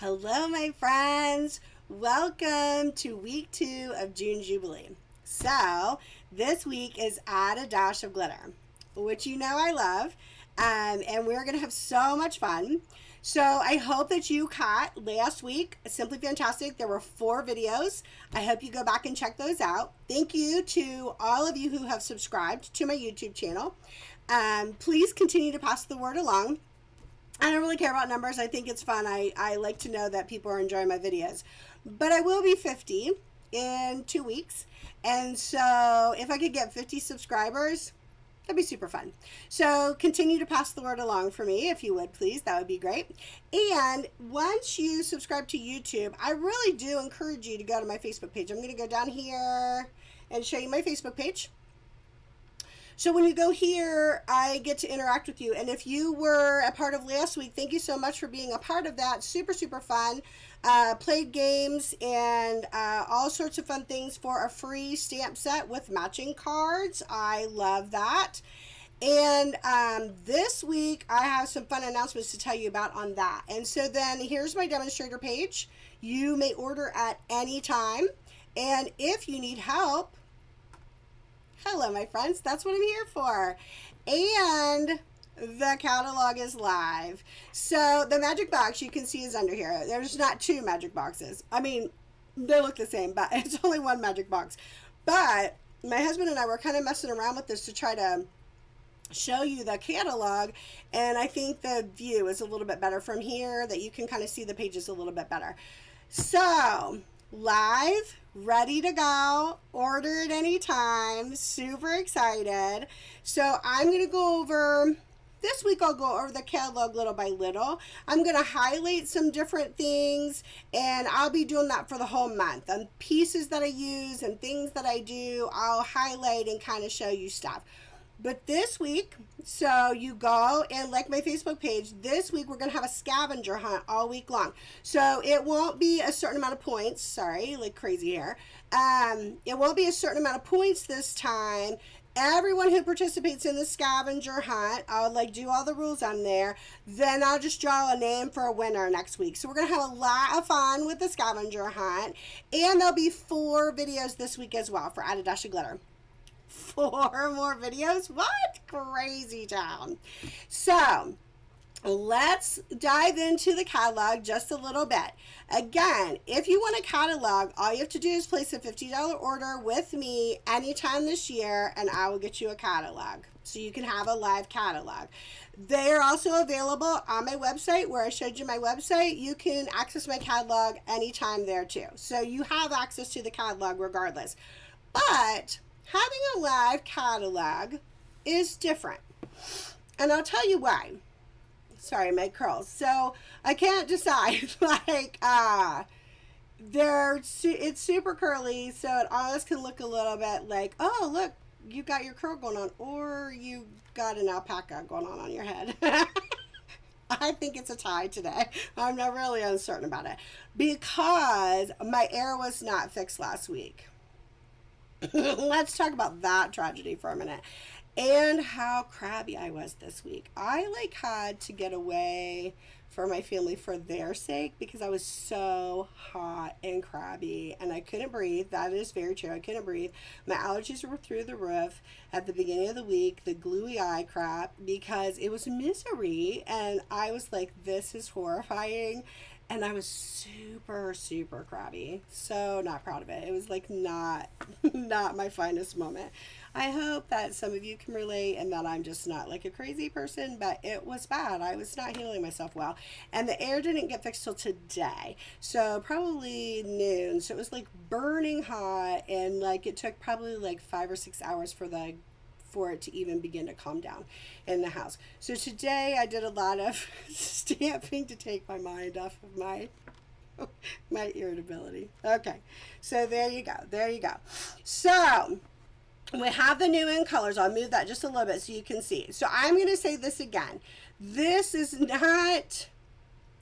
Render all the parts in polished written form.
Hello, my friends. Welcome to week 2 of June Jubilee. So, this week is Add a Dash of Glitter, which you know I love, and we're going to have so much fun. So, I hope that you caught last week Simply Fantastic. There were 4 videos. I hope you go back and check those out. Thank you to all of you who have subscribed to my YouTube channel. Please continue to pass the word along. I don't really care about numbers. I think it's fun. I like to know that people are enjoying my videos. But I will be 50 in 2 weeks. And so if I could get 50 subscribers, that'd be super fun. So continue to pass the word along for me, if you would, please. That would be great. And once you subscribe to YouTube, I really do encourage you to go to my Facebook page. I'm going to go down here and show you my Facebook page. So when you go here, I get to interact with you. And if you were a part of last week, thank you so much for being a part of that. Super, super fun. Played games and all sorts of fun things for a free stamp set with matching cards. I love that. And this week, I have some fun announcements to tell you about on that. And so then here's my demonstrator page. You may order at any time. And if you need help, hello, my friends. That's what I'm here for. And the catalog is live. So the magic box you can see is under here. There's not 2 magic boxes. I mean, they look the same, but it's only 1 magic box. But my husband and I were kind of messing around with this to try to show you the catalog, and I think the view is a little bit better from here, that you can kind of see the pages a little bit better. So live, ready to go, order at any time, super excited. So I'm going to go over, this week I'll go over the catalog little by little. I'm going to highlight some different things, and I'll be doing that for the whole month. And pieces that I use and things that I do, I'll highlight and kind of show you stuff. But this week, so you go and like my Facebook page, this week we're going to have a scavenger hunt all week long. So it won't be a certain amount of points. Sorry, like crazy here. It won't be a certain amount of points this time. Everyone who participates in the scavenger hunt, I'll do all the rules on there. Then I'll just draw a name for a winner next week. So we're going to have a lot of fun with the scavenger hunt. And there'll be 4 videos this week as well for Add a Dash of Glitter. 4 more videos? What? Crazy town. So let's dive into the catalog just a little bit. Again, if you want a catalog, all you have to do is place a $50 order with me anytime this year, and I will get you a catalog. So you can have a live catalog. They are also available on my website, where I showed you my website. You can access my catalog anytime there too. So you have access to the catalog regardless. But having a live catalog is different. And I'll tell you why. Sorry, my curls. So I can't decide. It's super curly, so it always can look a little bit like, oh, look, you got your curl going on, or you got an alpaca going on your head. I think it's a tie today. I'm not really uncertain about it, because my hair was not fixed last week. Let's talk about that tragedy for a minute, and how crabby I was this week. I had to get away for my family for their sake, because I was so hot and crabby and I couldn't breathe. That is very true. I couldn't breathe. My allergies were through the roof at the beginning of the week, the gluey eye crap, because it was misery, and I was like, this is horrifying. And I was super, super crabby. So not proud of it. It was not my finest moment. I hope that some of you can relate, and that I'm just not a crazy person, but it was bad. I was not healing myself well. And the air didn't get fixed till today. So probably noon. So it was burning hot, and it took probably 5 or 6 hours for it to even begin to calm down in the house. So today I did a lot of stamping to take my mind off of my irritability. Okay, so there you go. So we have the new in colors. I'll move that just a little bit so you can see. So I'm going to say this again. This is not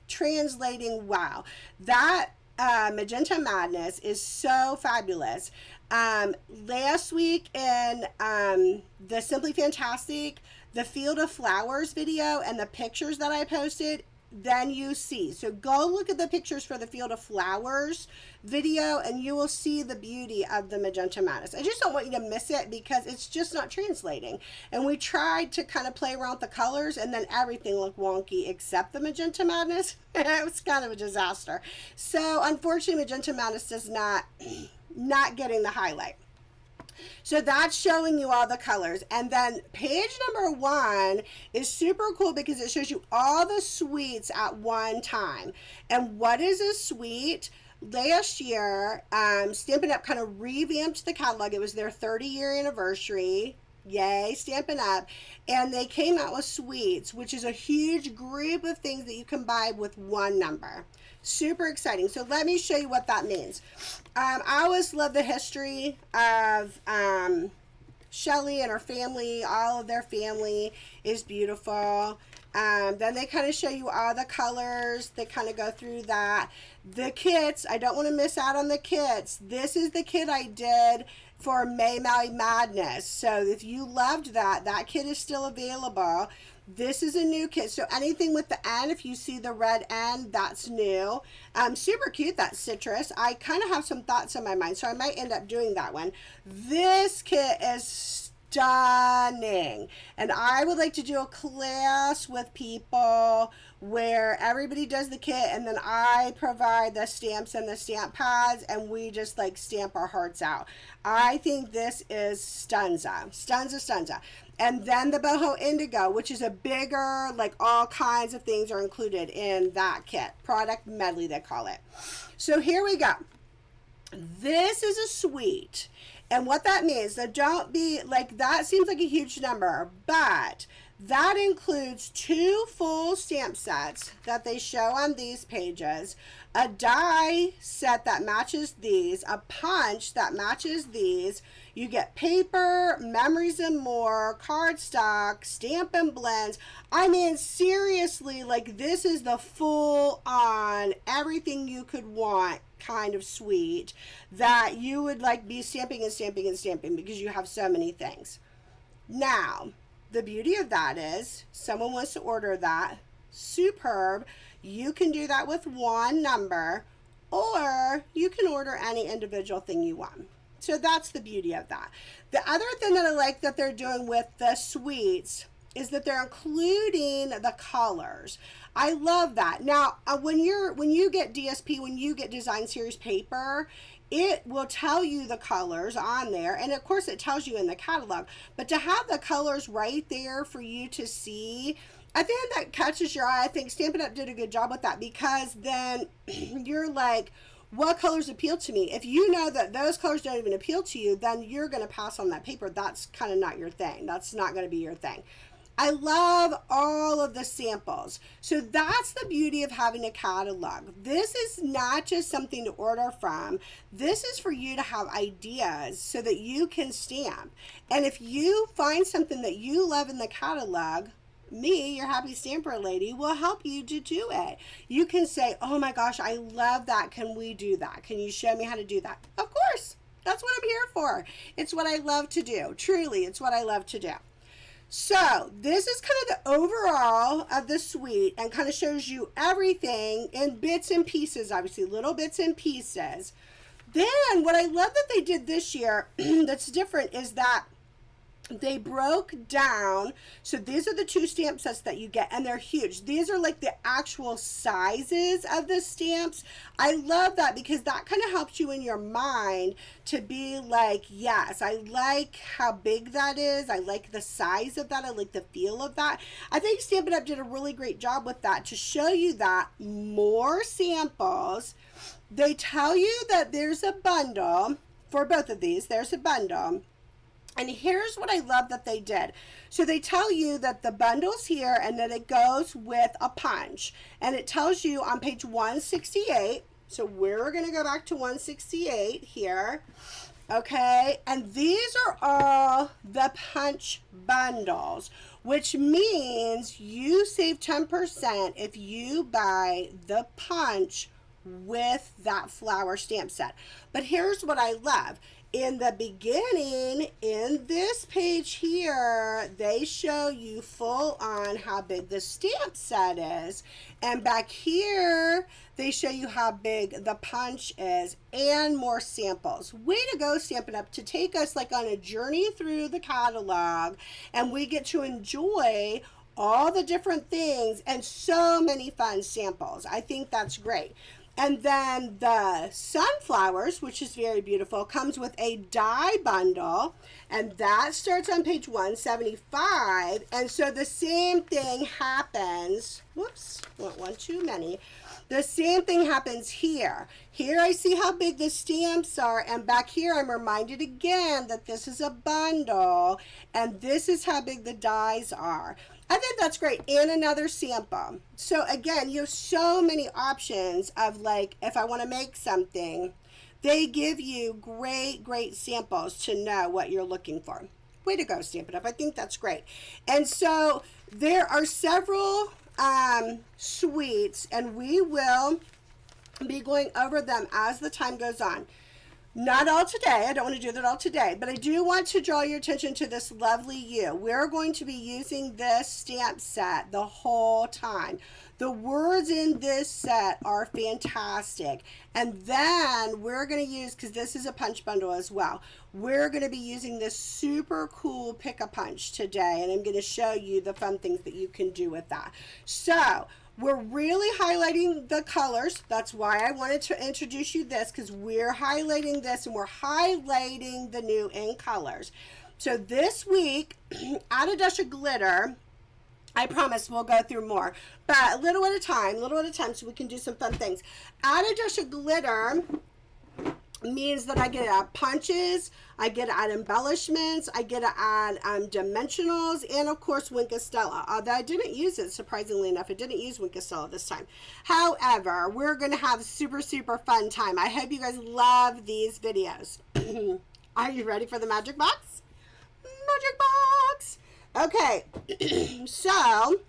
translating wow. That Magenta Madness is so fabulous. Last week in the Simply Fantastic, the Field of Flowers video and the pictures that I posted, than you see. So go look at the pictures for the Field of Flowers video and you will see the beauty of the Magenta Madness. I just don't want you to miss it because it's just not translating. And we tried to kind of play around with the colors and then everything looked wonky except the Magenta Madness. It was kind of a disaster. So unfortunately, Magenta Madness does not getting the highlight. So that's showing you all the colors. And then page number 1 is super cool because it shows you all the suites at one time. And what is a suite? Last year, Stampin' Up! Kind of revamped the catalog. It was their 30-year anniversary. Yay, Stampin' Up! And they came out with suites, which is a huge group of things that you can buy with one number. Super exciting. So let me show you what that means. I always love the history of Shelley and her family. All of their family is beautiful. Then they kind of show you all the colors. They kind of go through that. The kits, I don't want to miss out on the kits. This is the kit I did for Magenta Madness. So if you loved that, that kit is still available. This is a new kit. So anything with the N, if you see the red N, that's new. Super cute, that citrus. I kind of have some thoughts in my mind, so I might end up doing that one. This kit is stunning. And I would like to do a class with people where everybody does the kit and then I provide the stamps and the stamp pads and we just like stamp our hearts out. I think this is stunza. And then the boho indigo, which is a bigger, like all kinds of things are included in that kit. Product medley, they call it. So here we go. This is a suite. And what that means, so don't be like, that seems like a huge number, but that includes 2 full stamp sets that they show on these pages, a die set that matches these, a punch that matches these. You get paper, memories and more, cardstock, Stampin' Blends. I mean, seriously, like this is the full on everything you could want kind of suite that you would like be stamping and stamping and stamping because you have so many things. Now, the beauty of that is someone wants to order that. Superb. You can do that with one number or you can order any individual thing you want. So that's the beauty of that. The other thing that I like that they're doing with the suites is that they're including the colors. I love that. Now, when you get DSP, when you get Design Series paper, it will tell you the colors on there. And of course it tells you in the catalog, but to have the colors right there for you to see, I think that catches your eye. I think Stampin' Up! Did a good job with that because then you're like, what colors appeal to me? If you know that those colors don't even appeal to you, then you're going to pass on that paper. That's kind of not your thing. That's not going to be your thing. I love all of the samples. So that's the beauty of having a catalog. This is not just something to order from. This is for you to have ideas so that you can stamp. And if you find something that you love in the catalog, me, your happy stamper lady, will help you to do it. You can say, oh my gosh, I love that. Can we do that? Can you show me how to do that? Of course. That's what I'm here for. It's what I love to do. Truly, it's what I love to do. So this is kind of the overall of the suite and kind of shows you everything in bits and pieces, obviously little bits and pieces. Then what I love that they did this year that's different is that they broke down, so these are the 2 stamp sets that you get and they're huge. These are like the actual sizes of the stamps. I love that because that kind of helps you in your mind to be like, yes, I like how big that is. I like the size of that. I like the feel of that. I think Stampin' Up! Did a really great job with that to show you that more samples. They tell you that there's a bundle for both of these. There's a bundle. And here's what I love that they did. So they tell you that the bundle's here and that it goes with a punch. And it tells you on page 168. So we're going to go back to 168 here. Okay. And these are all the punch bundles, which means you save 10% if you buy the punch with that flower stamp set. But here's what I love. in the beginning, in this page here, they show you full on how big the stamp set is. And back here, they show you how big the punch is and more samples. Way to go, Stampin' Up! To take us like on a journey through the catalog, and we get to enjoy all the different things and so many fun samples. I think that's great. And then the sunflowers, which is very beautiful, comes with a die bundle, and that starts on page 175. And so the same thing happens, whoops, went one too many. The same thing happens here. Here I see how big the stamps are, and back here I'm reminded again that this is a bundle, and this is how big the dies are. I think that's great. And another sample. So again, you have so many options of like, if I want to make something, they give you great samples to know what you're looking for. Way to go, Stampin' Up! I think that's great. And so there are several suites, and we will be going over them as the time goes on. Not all today. I don't want to do that all today, but I do want to draw your attention to this lovely U. We're going to be using this stamp set the whole time. The words in this set are fantastic. And then we're going to use, because this is a punch bundle as well, we're going to be using this super cool Pick-a-Punch today, and I'm going to show you the fun things that you can do with that. So we're really highlighting the colors. That's why I wanted to introduce you this, because we're highlighting this and we're highlighting the new in colors. So this week, Add a Dash of Glitter, I promise we'll go through more, but a little at a time so we can do some fun things. Add a Dash of Glitter means that I get to add punches, I get to add embellishments, I get to add dimensionals, and of course Wink of Stella. Although I didn't use it, surprisingly enough, I didn't use Wink of Stella this time. However, we're going to have a super fun time. I hope you guys love these videos. Are you ready for the magic box? Magic box! Okay, so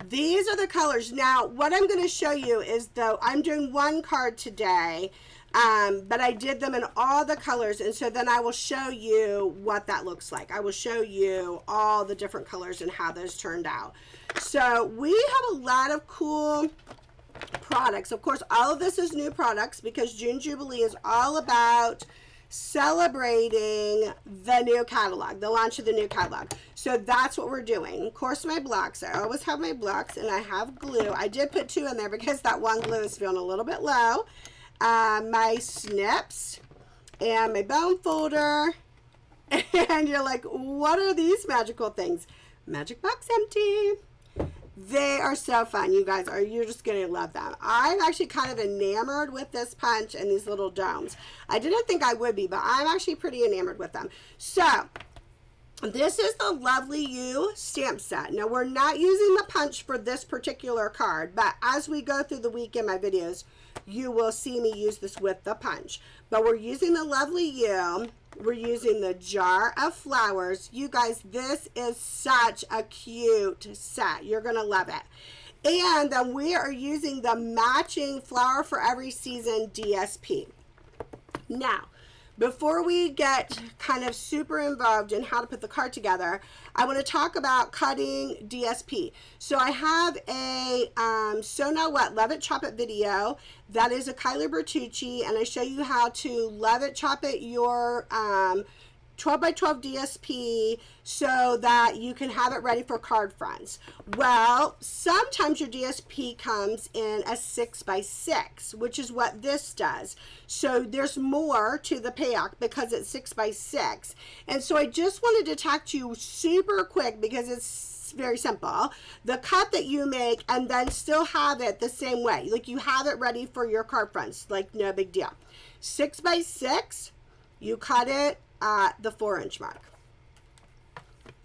these are the colors. Now, what I'm going to show you is, though, I'm doing one card today, but I did them in all the colors, and so then I will show you what that looks like. I will show you all the different colors and how those turned out. So we have a lot of cool products. Of course, all of this is new products because June Jubilee is all about celebrating the new catalog, the launch of the new catalog. So that's what we're doing. Of course, my blocks. I always have my blocks, and I have glue. I did put 2 in there because that one glue is feeling a little bit low. My snips and my bone folder. And you're like, what are these magical things? Magic box empty. They are so fun, you guys. You're just going to love them. I'm actually kind of enamored with this punch and these little domes. I didn't think I would be, but I'm actually pretty enamored with them. So this is the Lovely You stamp set. Now, we're not using the punch for this particular card, but as we go through the week in my videos, you will see me use this with the punch. But we're using the Lovely You. We're using the Jar of Flowers. You guys, this is such a cute set. You're going to love it. And then we are using the matching Flower for Every Season DSP. Now, before we get kind of super involved in how to put the card together, I want to talk about cutting DSP. So I have a So Now What Love It Chop It video. That is a Kylie Bertucci, and I show you how to love it, chop it your 12 by 12 DSP so that you can have it ready for card fronts. Well, sometimes your DSP comes in a 6 by 6, which is what this does. So there's more to the payout because it's 6 by 6. And so I just wanted to talk to you super quick because it's very simple. The cut that you make and then still have it the same way. Like you have it ready for your card fronts. Like no big deal. 6 by 6, you cut it at the 4-inch mark.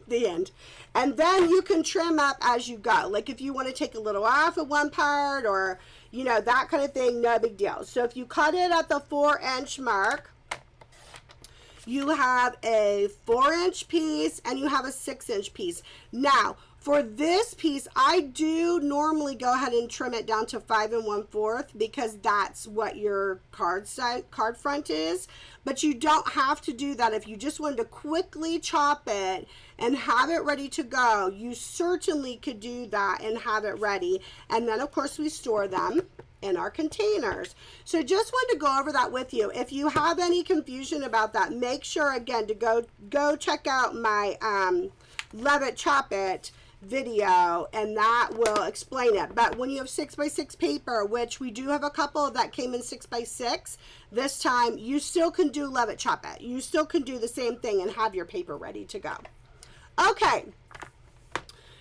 The end. And then you can trim up as you go. Like if you want to take a little off of one part or, you know, that kind of thing, no big deal. So if you cut it at the 4-inch mark, you have a 4-inch piece and you have a 6-inch piece. Now, For this piece, I do normally go ahead and trim it down to 5 1/4 because that's what your card front is. But you don't have to do that. If you just wanted to quickly chop it and have it ready to go, you certainly could do that and have it ready. And then of course we store them in our containers. So just wanted to go over that with you. If you have any confusion about that, make sure again to go check out my Love It Chop It video, and that will explain it. But when you have 6x6 paper, which we do have a couple that came in 6x6 this time, you still can do Love It Chop It. You still can do the same thing and have your paper ready to go. Okay,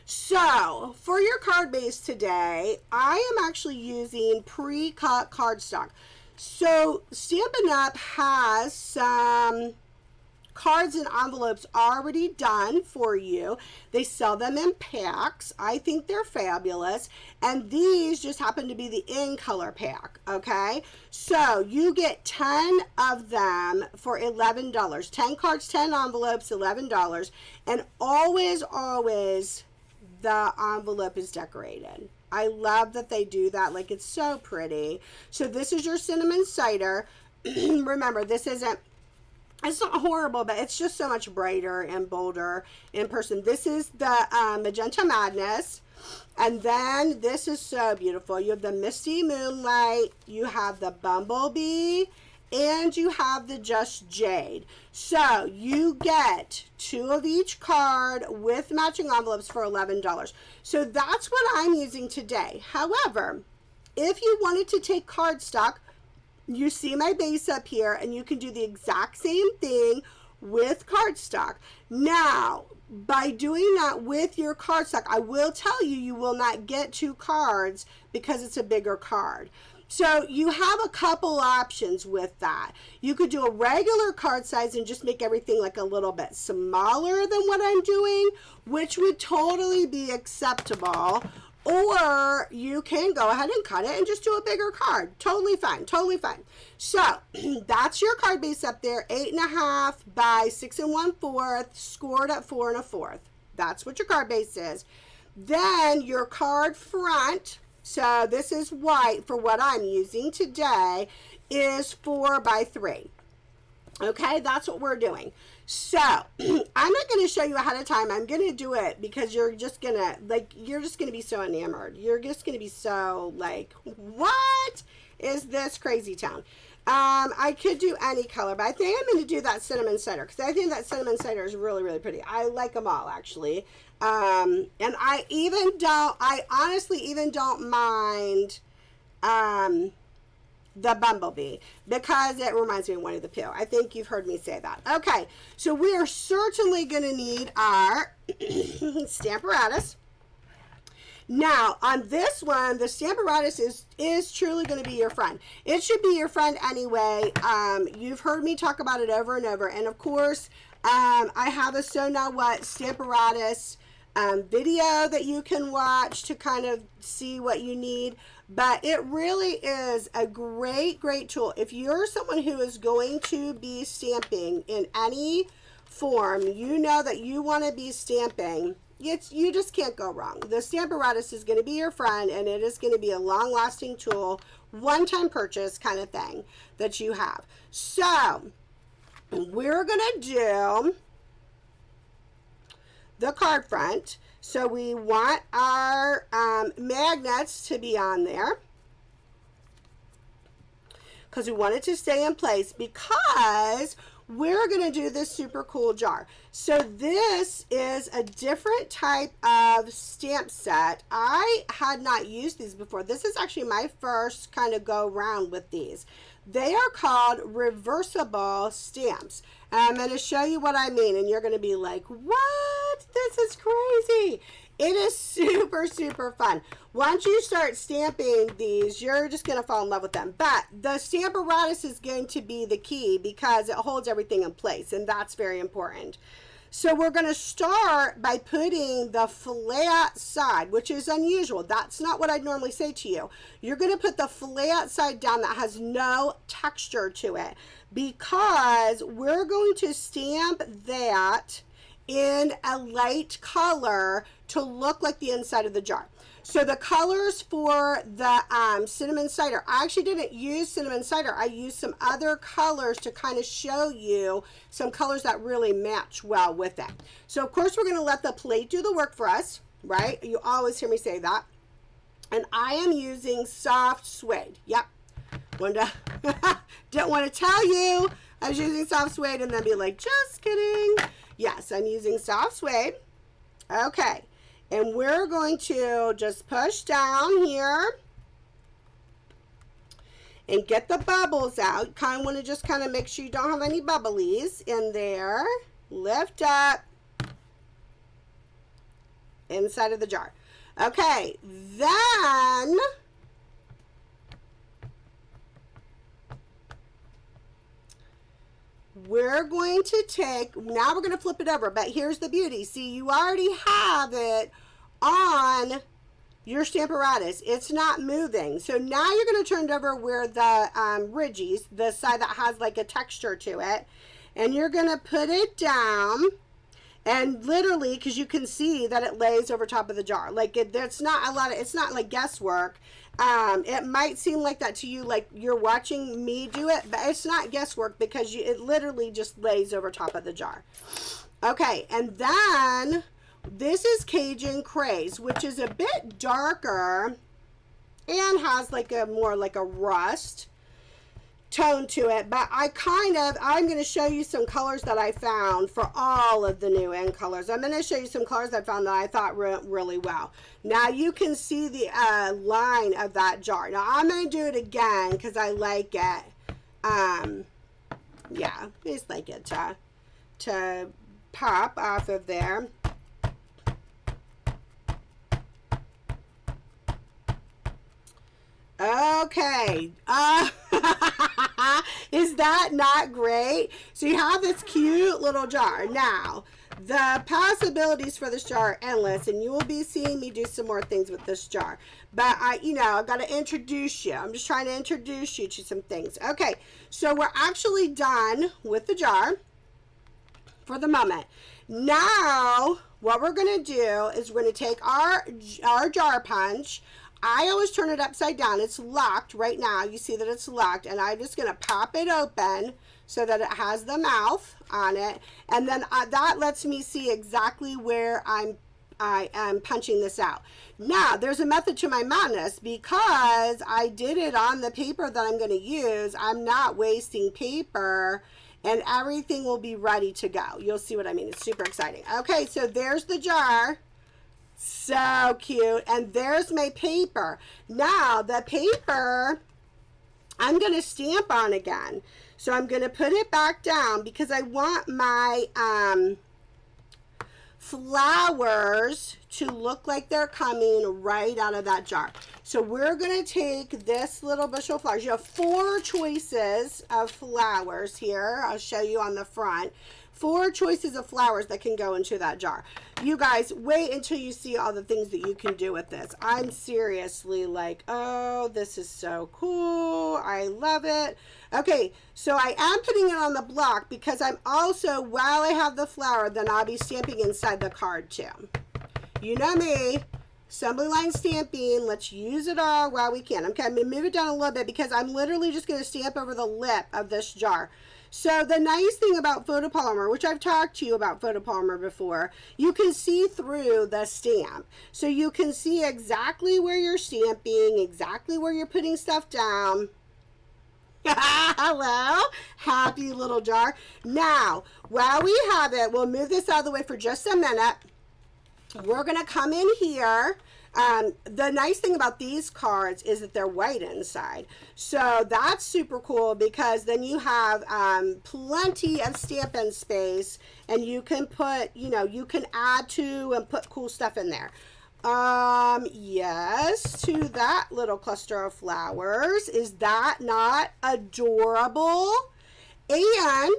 so for your card base today, I am actually using pre-cut cardstock. So Stampin' Up! Has some cards and envelopes already done for you. They sell them in packs. I think they're fabulous. And these just happen to be the in color pack. Okay. So you get 10 of them for $11. 10 cards, 10 envelopes, $11. And always, always the envelope is decorated. I love that they do that. Like, it's so pretty. So this is your cinnamon cider. Remember, this isn't, it's not horrible, but it's just so much brighter and bolder in person. This is the Magenta Madness. And then this is so beautiful. You have the Misty Moonlight, you have the Bumblebee, and you have the Just Jade. So you get 2 of each card with matching envelopes for $11. So that's what I'm using today. However, if you wanted to take cardstock, you see my base up here, and you can do the exact same thing with cardstock. Now, by doing that with your cardstock, I will tell you, you will not get 2 cards because it's a bigger card. So you have a couple options with that. You could do a regular card size and just make everything like a little bit smaller than what I'm doing, which would totally be acceptable. Or you can go ahead and cut it and just do a bigger card. Totally fine, totally fine. So that's your card base up there, 8.5 by 6 1/4, scored at 4 1/4. That's what your card base is. Then your card front, so this is white for what I'm using today, is 4 by 3. Okay, that's what we're doing. So I'm not going to show you ahead of time. I'm going to do it because you're just going to be so enamored. You're just going to be so like, what is this crazy town? I could do any color, but I think I'm going to do that cinnamon cider because I think that cinnamon cider is really, really pretty. I like them all actually. And I honestly even don't mind, the Bumblebee, because it reminds me of Winnie the Pooh. I think you've heard me say that. Okay, so we are certainly going to need our Stamparatus. Now, on this one, the Stamparatus is truly going to be your friend. It should be your friend anyway. You've heard me talk about it over and over. And of course, I have a So Now What Stamparatus video that you can watch to kind of see what you need. But it really is a great, great tool. If you're someone who is going to be stamping in any form, you know that you want to be stamping, you just can't go wrong. The Stamparatus is going to be your friend, and it is going to be a long-lasting tool, one-time purchase kind of thing that you have. So we're going to do the card front. So we want our magnets to be on there because we want it to stay in place, because we're going to do this super cool jar. So this is a different type of stamp set. I had not used these before. This is actually my first kind of go round with these. They are called reversible stamps. And I'm going to show you what I mean, and you're going to be like, what? This is crazy. It is super, super fun. Once you start stamping these, you're just going to fall in love with them. But the Stamparatus is going to be the key because it holds everything in place, and that's very important. So we're going to start by putting the flat side, which is unusual. That's not what I'd normally say to you. You're going to put the flat side down that has no texture to it, because we're going to stamp that in a light color to look like the inside of the jar. So the colors for the cinnamon cider, I actually didn't use cinnamon cider. I used some other colors to kind of show you some colors that really match well with it. So of course we're going to let the plate do the work for us, right? You always hear me say that. And I am using soft suede. Yep. Didn't want to tell you I was using soft suede and then be like, just kidding. Yes, I'm using soft suede. Okay. And we're going to just push down here and get the bubbles out. Kind of want to just kind of make sure you don't have any bubblies in there. Lift up inside of the jar. Okay, then we're going to take, now we're going to flip it over, but here's the beauty. See, you already have it on your Stamparatus. It's not moving. So now you're going to turn it over where the ridges, the side that has like a texture to it, and you're going to put it down. And literally, because you can see that it lays over top of the jar. Like, there's not a lot of, it's not like guesswork. It might seem like that to you, like you're watching me do it, but it's not guesswork because it literally just lays over top of the jar. Okay, and then this is Cajun Craze, which is a bit darker and has like a more like a rust tone to it, but I'm going to show you some colors that I found for all of the new end colors. I'm going to show you some colors I found that I thought went really well. Now you can see the line of that jar. Now I'm going to do it again because I like it. Yeah, I just like it to pop off of there. Okay. Is that not great? So you have this cute little jar. Now, the possibilities for this jar are endless, and you will be seeing me do some more things with this jar. But I've got to introduce you. I'm just trying to introduce you to some things. Okay, so we're actually done with the jar for the moment. Now, what we're going to do is we're going to take our jar punch. I always turn it upside down. It's locked right now. You see that it's locked, and I'm just going to pop it open so that it has the mouth on it, and then that lets me see exactly where I am punching this out. Now, there's a method to my madness because I did it on the paper that I'm going to use. I'm not wasting paper, and everything will be ready to go. You'll see what I mean. It's super exciting. Okay, so there's the jar. So cute. And there's my paper. Now the paper I'm going to stamp on again. So I'm going to put it back down because I want my flowers to look like they're coming right out of that jar. So we're going to take this little bushel of flowers. You have 4 choices of flowers here. I'll show you on the front. 4 choices of flowers that can go into that jar. You guys, wait until you see all the things that you can do with this. I'm seriously like, oh, this is so cool. I love it. Okay, so I am putting it on the block because I'm also, while I have the flower, then I'll be stamping inside the card too. You know me, assembly line stamping. Let's use it all while we can. Okay, I'm going to move it down a little bit because I'm literally just going to stamp over the lip of this jar. So the nice thing about photopolymer, which I've talked to you about photopolymer before, you can see through the stamp. So you can see exactly where you're stamping, exactly where you're putting stuff down. Hello, happy little jar. Now, while we have it, we'll move this out of the way for just a minute. We're going to come in here. The nice thing about these cards is that they're white inside. So that's super cool because then you have plenty of stamping space, and you can put, you can add to and put cool stuff in there. Yes, to that little cluster of flowers. Is that not adorable? And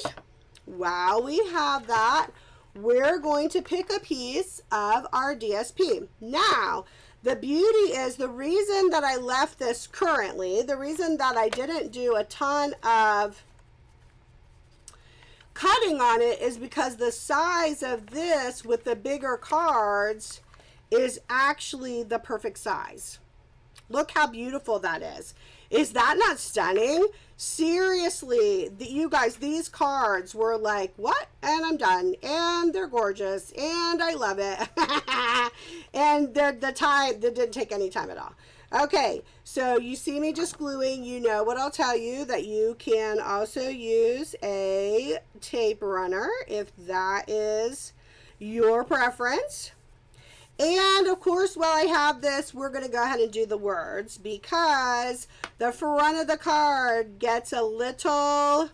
while we have that, we're going to pick a piece of our DSP. Now, the beauty is the reason that I left this currently, the reason that I didn't do a ton of cutting on it is because the size of this with the bigger cards is actually the perfect size. Look how beautiful that is. Is that not stunning? Seriously, you guys, these cards were like, what? And I'm done. And they're gorgeous. And I love it. And the time, that didn't take any time at all. Okay, so you see me just gluing. You know what I'll tell you, that you can also use a tape runner if that is your preference. And of course, while I have this, we're going to go ahead and do the words, because the front of the card gets a little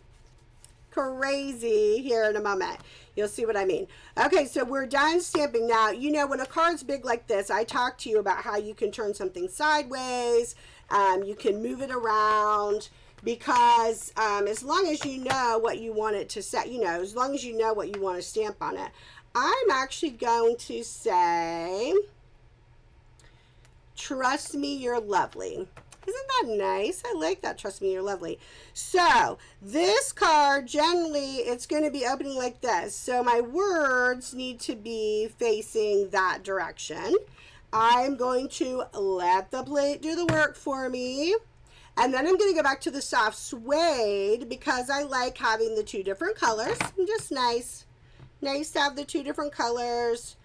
crazy here in a moment. You'll see what I mean. Okay, so we're done stamping. Now, you know, when a card's big like this, I talked to you about how you can turn something sideways. You can move it around, because as long as you know what you want it to say, you know, as long as you know what you want to stamp on it. I'm actually going to say, trust me, you're lovely. Isn't that nice? I like that, trust me, you're lovely. So this card, generally, it's going to be opening like this. So my words need to be facing that direction. I'm going to let the plate do the work for me. And then I'm going to go back to the soft suede, because I like having the two different colors. Just nice. Nice to have the two different colors.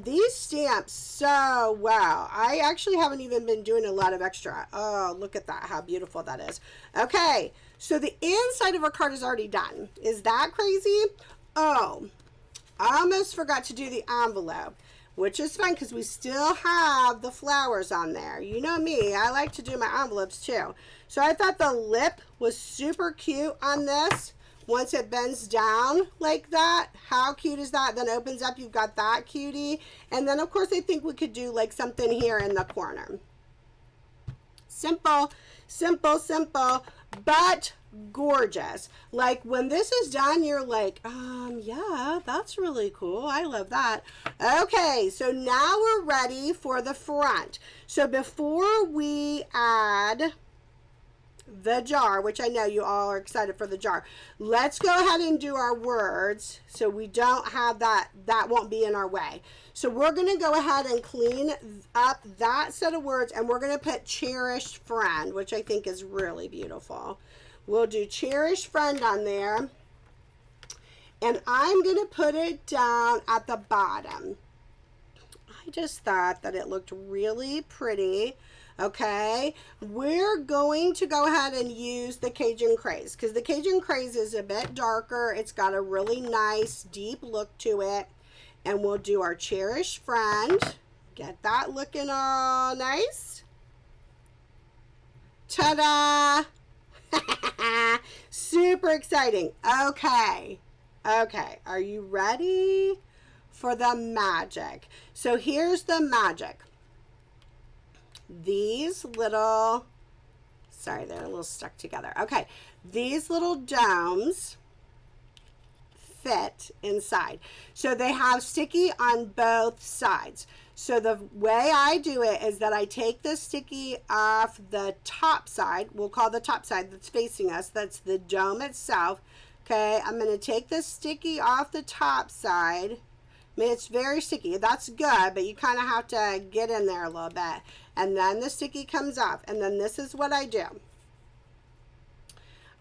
These stamp so well. I actually haven't even been doing a lot of extra. Oh, look at that, how beautiful that is. Okay, so the inside of our card is already done. Is that crazy? Oh, I almost forgot to do the envelope, which is fine because we still have the flowers on there. You know me, I like to do my envelopes too. So I thought the lip was super cute on this. Once it bends down like that, how cute is that? Then opens up, you've got that cutie. And then of course I think we could do like something here in the corner. Simple, simple, simple, but gorgeous. Like when this is done, you're like, yeah, that's really cool. I love that. Okay, so now we're ready for the front. So before we add the jar, which I know you all are excited for the jar, let's go ahead and do our words so we don't have that won't be in our way. So we're going to go ahead and clean up that set of words, and we're going to put cherished friend, which I think is really beautiful. We'll do cherished friend on there, and I'm going to put it down at the bottom. I just thought that it looked really pretty. Okay, we're going to go ahead and use the Cajun Craze, because the Cajun Craze is a bit darker. It's got a really nice deep look to it. And we'll do our cherished friend. Get that looking all nice. Ta-da! Super exciting. Okay, are you ready for the magic? So here's the magic. These little, sorry, they're a little stuck together. Okay, these little domes fit inside. So they have sticky on both sides. So the way I do it is that I take the sticky off the top side. We'll call the top side that's facing us. That's the dome itself. Okay, I'm going to take the sticky off the top side. I mean, it's very sticky. That's good, but you kind of have to get in there a little bit. And then the sticky comes off. And then this is what I do.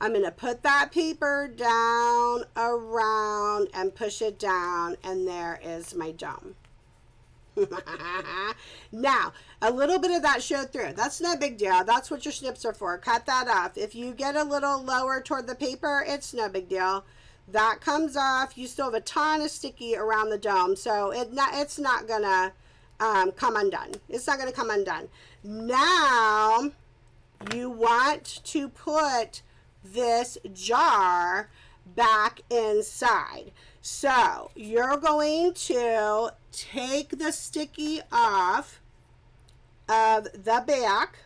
I'm going to put that paper down around and push it down. And there is my dome. Now, a little bit of that showed through. That's no big deal. That's what your snips are for. Cut that off. If you get a little lower toward the paper, it's no big deal. That comes off. You still have a ton of sticky around the dome, so it's not gonna come undone. It's not gonna come undone. Now you want to put this jar back inside. So you're going to take the sticky off of the back.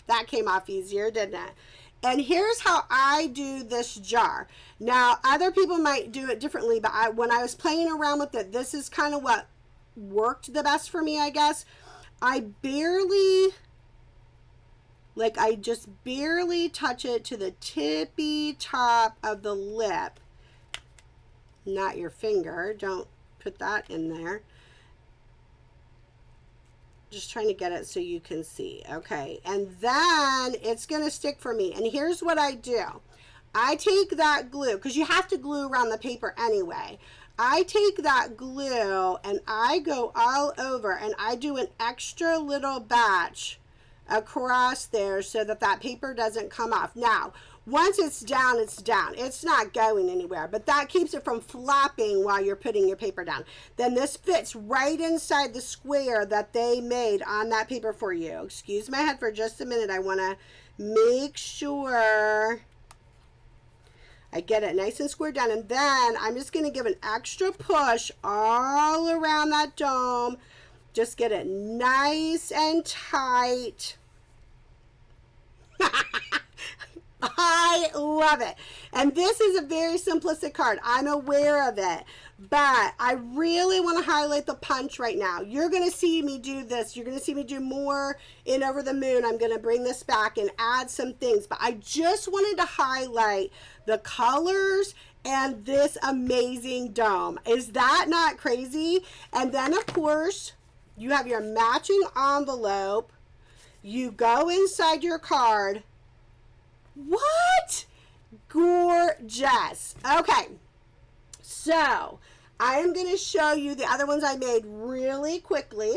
That came off easier, didn't it? And here's how I do this jar. Now, other people might do it differently, but when I was playing around with it, this is kind of what worked the best for me, I guess. I just barely touch it to the tippy top of the lip. Not your finger. Don't put that in there. Just trying to get it so you can see. Okay, and then it's going to stick for me. And here's what I do. I take that glue, because you have to glue around the paper anyway. I take that glue and I go all over, and I do an extra little batch across there so that that paper doesn't come off. Now, once it's down, it's down. It's not going anywhere, but that keeps it from flopping while you're putting your paper down. Then this fits right inside the square that they made on that paper for you. Excuse my head for just a minute. I want to make sure I get it nice and squared down. And then I'm just going to give an extra push all around that dome. Just get it nice and tight. I love it. And this is a very simplistic card. I'm aware of it. But I really want to highlight the punch right now. You're going to see me do this. You're going to see me do more in Over the Moon. I'm going to bring this back and add some things. But I just wanted to highlight the colors and this amazing dome. Is that not crazy? And then, of course, you have your matching envelope. You go inside your card. What? Gorgeous. Okay. So, I am going to show you the other ones I made really quickly.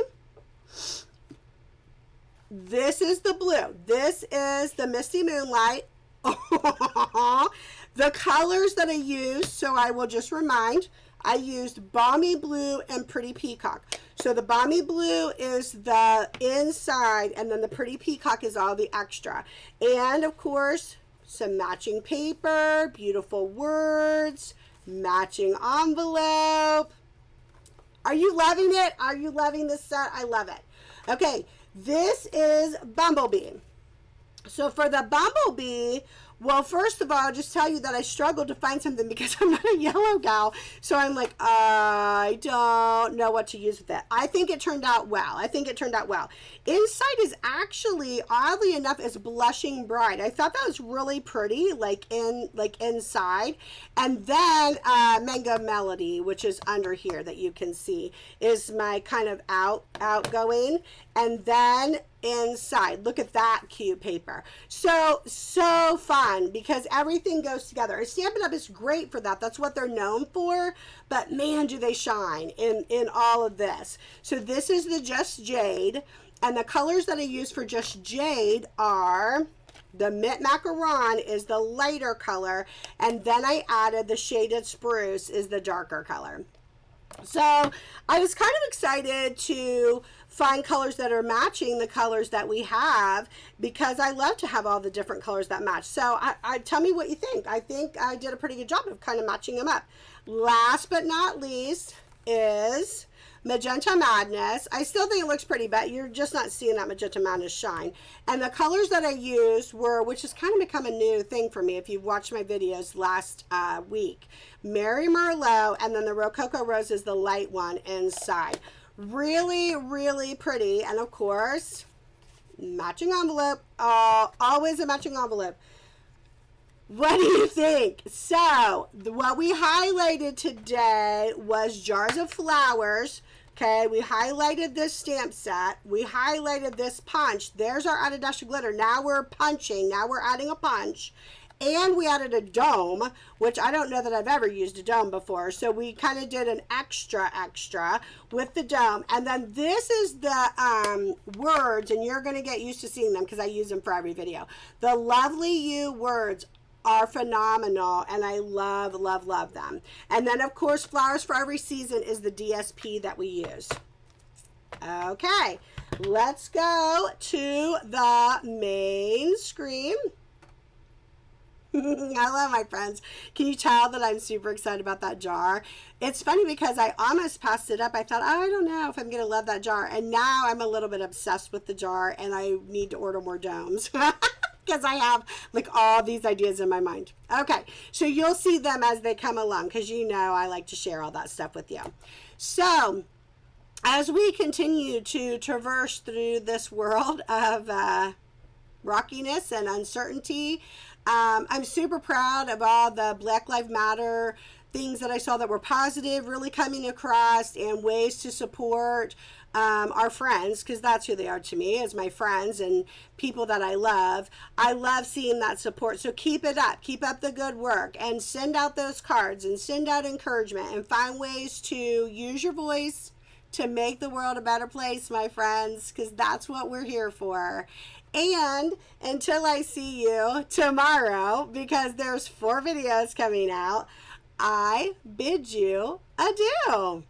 This is the blue. This is the Misty Moonlight. The colors that I used, so I will just remind, I used Balmy Blue and Pretty Peacock. So the Balmy Blue is the inside, and then the Pretty Peacock is all the extra. And, of course, some matching paper, beautiful words, matching envelope. Are you loving it? Are you loving this set? I love it. Okay, this is Bumblebee. So for the Bumblebee, well, first of all, I'll just tell you that I struggled to find something because I'm not a yellow gal. So I'm like, I don't know what to use with it. I think it turned out well. Inside is actually, oddly enough, is Blushing Bride. I thought that was really pretty, like inside. And then Mango Melody, which is under here that you can see, is my kind of outgoing. And then inside, look at that cute paper. So fun because everything goes together. Stampin' Up! Is great for that. That's what they're known for. But man, do they shine in all of this. So this is the Just Jade. And the colors that I use for Just Jade are the Mint Macaron is the lighter color. And then I added the Shaded Spruce is the darker color. So I was kind of excited to find colors that are matching the colors that we have because I love to have all the different colors that match. So I tell me what you think. I think I did a pretty good job of kind of matching them up. Last but not least is Magenta Madness. I still think it looks pretty, but you're just not seeing that Magenta Madness shine. And the colors that I used were, which has kind of become a new thing for me if you've watched my videos last week, Mary Merlot, and then the Rococo Rose is the light one inside. Really, really pretty. And of course, matching envelope. Always a matching envelope. What do you think? So, what we highlighted today was Jars of Flowers. Okay, we highlighted this stamp set. We highlighted this punch. There's our Add a Dash of Glitter. Now we're punching. Now we're adding a punch. And we added a dome, which I don't know that I've ever used a dome before. So we kind of did an extra with the dome. And then this is the words, and you're going to get used to seeing them because I use them for every video. The Lovely You words are phenomenal, and I love, love, love them. And then, of course, Flowers for Every Season is the DSP that we use. Okay, let's go to the main screen. I love my friends. Can you tell that I'm super excited about that jar? It's funny because I almost passed it up. I thought, oh, I don't know if I'm going to love that jar. And now I'm a little bit obsessed with the jar, and I need to order more domes. Because I have like all these ideas in my mind. Okay, so you'll see them as they come along because you know I like to share all that stuff with you. So as we continue to traverse through this world of rockiness and uncertainty, I'm super proud of all the Black Lives Matter things that I saw that were positive really coming across, and ways to support our friends, because that's who they are to me, as my friends and people that I love. I love seeing that support. So keep it up. Keep up the good work, and send out those cards and send out encouragement, and find ways to use your voice to make the world a better place, my friends, because that's what we're here for. And until I see you tomorrow, because there's 4 videos coming out, I bid you adieu.